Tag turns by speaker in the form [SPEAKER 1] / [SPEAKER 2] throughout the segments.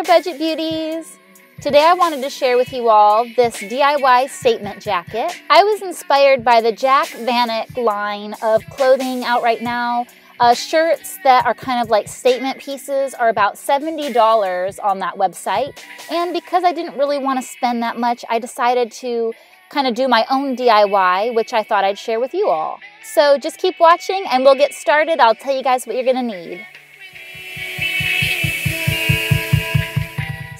[SPEAKER 1] Budget Beauties! Today I wanted to share with you all this DIY statement jacket. I was inspired by the Jac Vanek line of clothing out right now. Shirts that are kind of like statement pieces are about $70 on that website. And because I didn't really want to spend that much, I decided to kind of do my own DIY, which I thought I'd share with you all. So just keep watching and we'll get started. I'll tell you guys what you're going to need.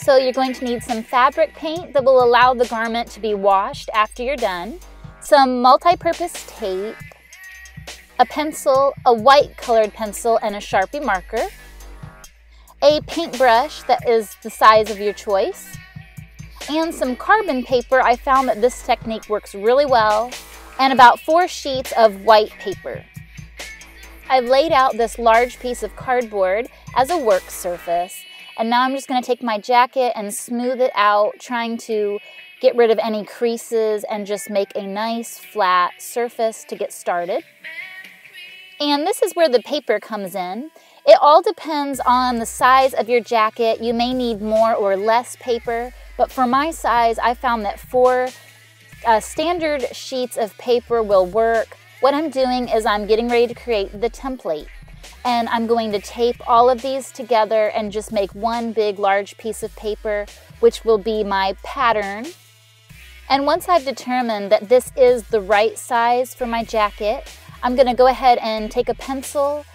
[SPEAKER 1] So you're going to need some fabric paint that will allow the garment to be washed after you're done, some multi-purpose tape, a pencil, a white colored pencil and a Sharpie marker, a paintbrush that is the size of your choice, and some carbon paper. I found that this technique works really well, and about 4 sheets of white paper. I've laid out this large piece of cardboard as a work surface. And now I'm just going to take my jacket and smooth it out, trying to get rid of any creases and just make a nice flat surface to get started. And this is where the paper comes in. It all depends on the size of your jacket. You may need more or less paper, but for my size, I found that 4 standard sheets of paper will work. What I'm doing is I'm getting ready to create the template. And I'm going to tape all of these together and just make one big large piece of paper, which will be my pattern. And once I've determined that this is the right size for my jacket, I'm going to go ahead and take a pencil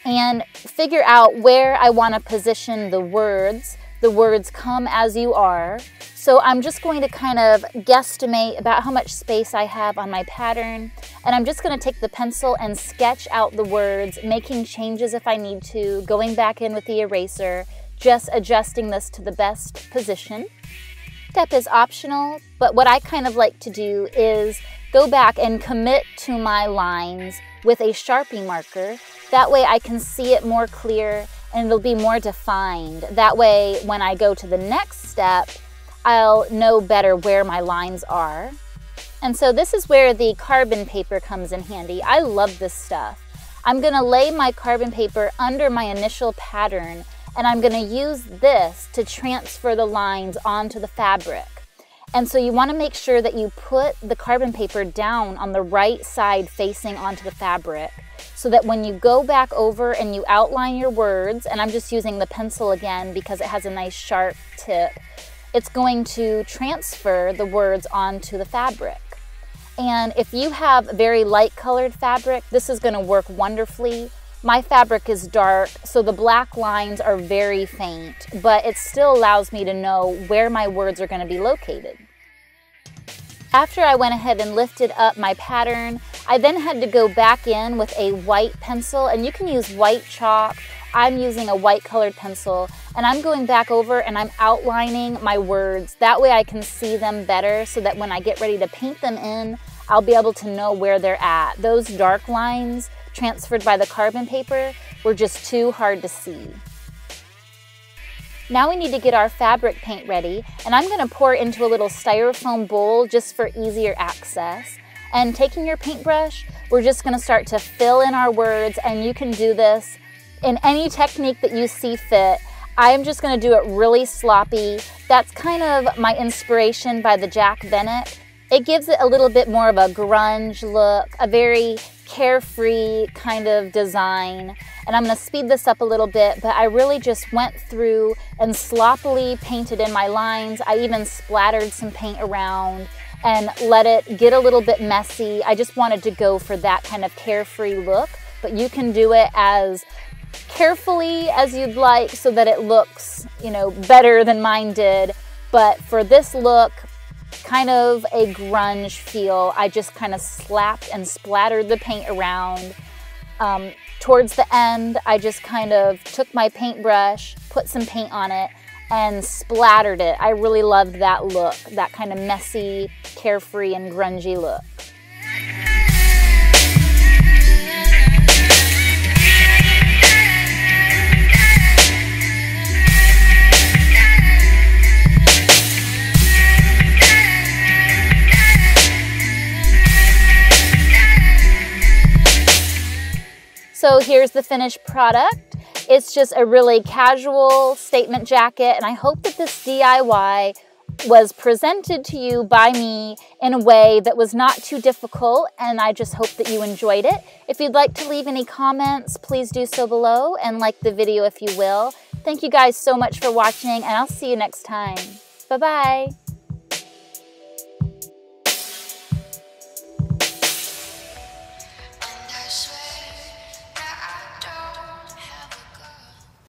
[SPEAKER 1] and figure out where I want to position the words. The words come as you are. So I'm just going to kind of guesstimate about how much space I have on my pattern. And I'm just going to take the pencil and sketch out the words, making changes if I need to, going back in with the eraser, just adjusting this to the best position. Step is optional, but what I kind of like to do is go back and commit to my lines with a Sharpie marker. That way I can see it more clear and it'll be more defined. That way, when I go to the next step, I'll know better where my lines are. And so this is where the carbon paper comes in handy. I love this stuff. I'm gonna lay my carbon paper under my initial pattern, and I'm gonna use this to transfer the lines onto the fabric. And so you wanna make sure that you put the carbon paper down on the right side facing onto the fabric, so that when you go back over and you outline your words, and I'm just using the pencil again because it has a nice sharp tip, it's going to transfer the words onto the fabric. And if you have very light colored fabric, this is going to work wonderfully. My fabric is dark, so the black lines are very faint, but it still allows me to know where my words are going to be located. After I went ahead and lifted up my pattern, I then had to go back in with a white pencil, and you can use white chalk. I'm using a white colored pencil, and I'm going back over and I'm outlining my words. That way I can see them better, so that when I get ready to paint them in, I'll be able to know where they're at. Those dark lines transferred by the carbon paper were just too hard to see. Now we need to get our fabric paint ready, and I'm going to pour into a little styrofoam bowl just for easier access. And taking your paintbrush, we're just going to start to fill in our words, and you can do this in any technique that you see fit. I'm just going to do it really sloppy. That's kind of my inspiration by the Jac Vanek. It gives it a little bit more of a grunge look, a very carefree kind of design. And I'm going to speed this up a little bit, but I really just went through and sloppily painted in my lines. I even splattered some paint around and let it get a little bit messy. I just wanted to go for that kind of carefree look, but you can do it as carefully as you'd like so that it looks, better than mine did. But for this look, kind of a grunge feel, I just kind of slapped and splattered the paint around. Towards the end, I just kind of took my paintbrush, put some paint on it, and splattered it. I really loved that look, that kind of messy, carefree, and grungy look. So here's the finished product. It's just a really casual statement jacket, and I hope that this DIY was presented to you by me in a way that was not too difficult, and I just hope that you enjoyed it. If you'd like to leave any comments, please do so below, and like the video if you will. Thank you guys so much for watching, and I'll see you next time. Bye-bye.